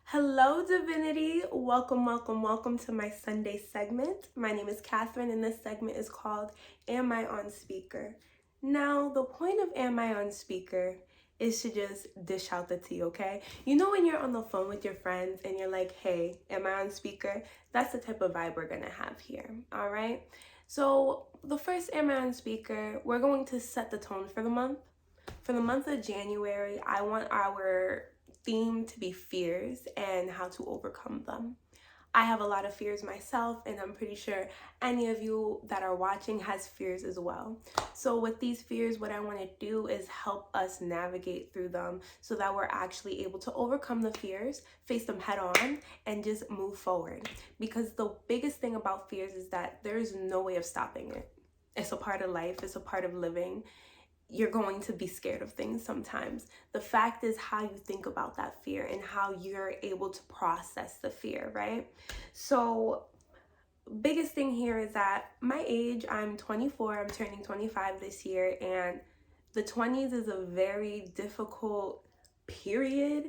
Hello, Divinity. Welcome to my Sunday segment. My name is Catherine, and this segment is called Am I On Speaker? Now, the point of Am I On Speaker is to just dish out the tea, okay? You know, when you're on the phone with your friends and you're like, hey, am I on speaker? That's the type of vibe we're gonna have here, all right? So, the first Am I On Speaker, we're going to set the tone for the month. For the month of January, I want our theme to be fears and how to overcome them. I have a lot of fears myself, and I'm pretty sure any of you that are watching has fears as well. So with these fears, what I want to do is help us navigate through them so that we're actually able to overcome the fears, face them head on, and just move forward. Because the biggest thing about fears is that there is no way of stopping it. It's a part of life, it's a part of living. You're going to be scared of things sometimes. The fact is how you think about that fear and how you're able to process the fear, right? So, biggest thing here is that my age, I'm 24, I'm turning 25 this year, and the 20s is a very difficult period.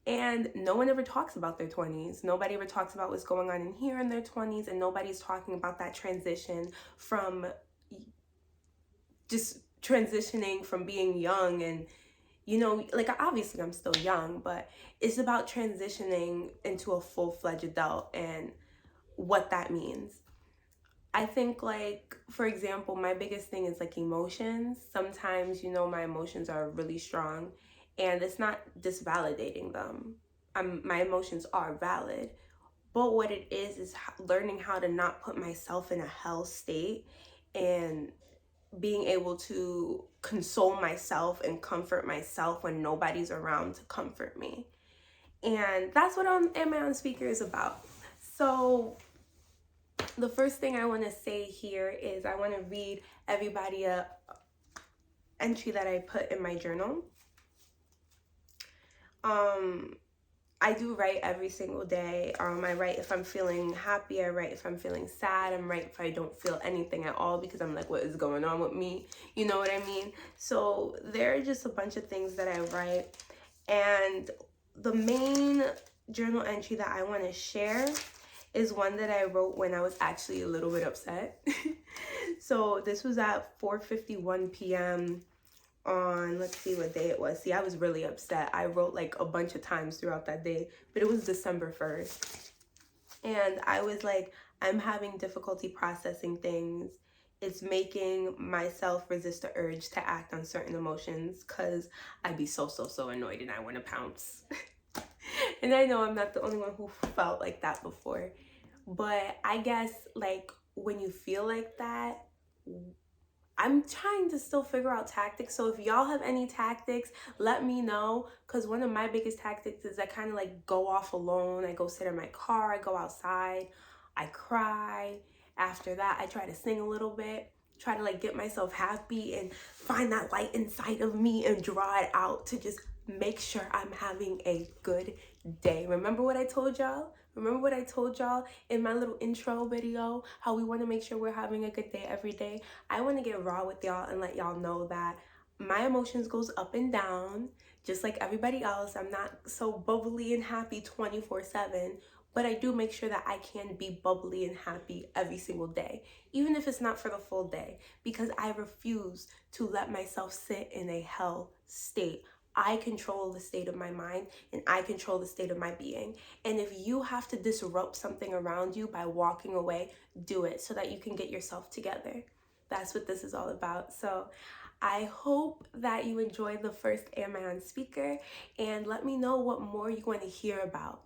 And no one ever talks about their 20s. Nobody ever talks about what's going on in here in their 20s, and nobody's talking about that transition from just transitioning from being young and like obviously I'm still young, but it's about transitioning into a full-fledged adult and what that means. I think, like, for example, my biggest thing is like emotions. Sometimes, my emotions are really strong and it's not disvalidating them. My emotions are valid, but what it is learning how to not put myself in a hell state and being able to console myself and comfort myself when nobody's around to comfort me. And that's what Am I On Speaker is about. So the first thing I want to say here is I want to read everybody a entry that I put in my journal. I do write every single day. I write if I'm feeling happy. I write if I'm feeling sad. I write if I don't feel anything at all because I'm like, what is going on with me? You know what I mean? So there are just a bunch of things that I write. And the main journal entry that I want to share is one that I wrote when I was actually a little bit upset. So this was at 4:51 p.m. on, let's see what day it was. See, I was really upset. I wrote like a bunch of times throughout that day, but it was December 1st. And I was like, I'm having difficulty processing things. It's making myself resist the urge to act on certain emotions because I'd be so annoyed and I want to pounce. And I know I'm not the only one who felt like that before. But I guess, like, when you feel like that, I'm trying to still figure out tactics. So if y'all have any tactics, let me know. Because one of my biggest tactics is I kind of like go off alone. I go sit in my car. I go outside. I cry. After that, I try to sing a little bit. Try to like get myself happy and find that light inside of me and draw it out to just make sure I'm having a good day. Remember what I told y'all? Remember what I told y'all in my little intro video? How we want to make sure we're having a good day every day. I want to get raw with y'all and let y'all know that my emotions goes up and down just like everybody else. I'm not so bubbly and happy 24/7, but I do make sure that I can be bubbly and happy every single day, even if it's not for the full day, because I refuse to let myself sit in a hell state. I control the state of my mind and I control the state of my being. And if you have to disrupt something around you by walking away, do it so that you can get yourself together. That's what this is all about. So I hope that you enjoyed the first Am I On Speaker, and let me know what more you want to hear about.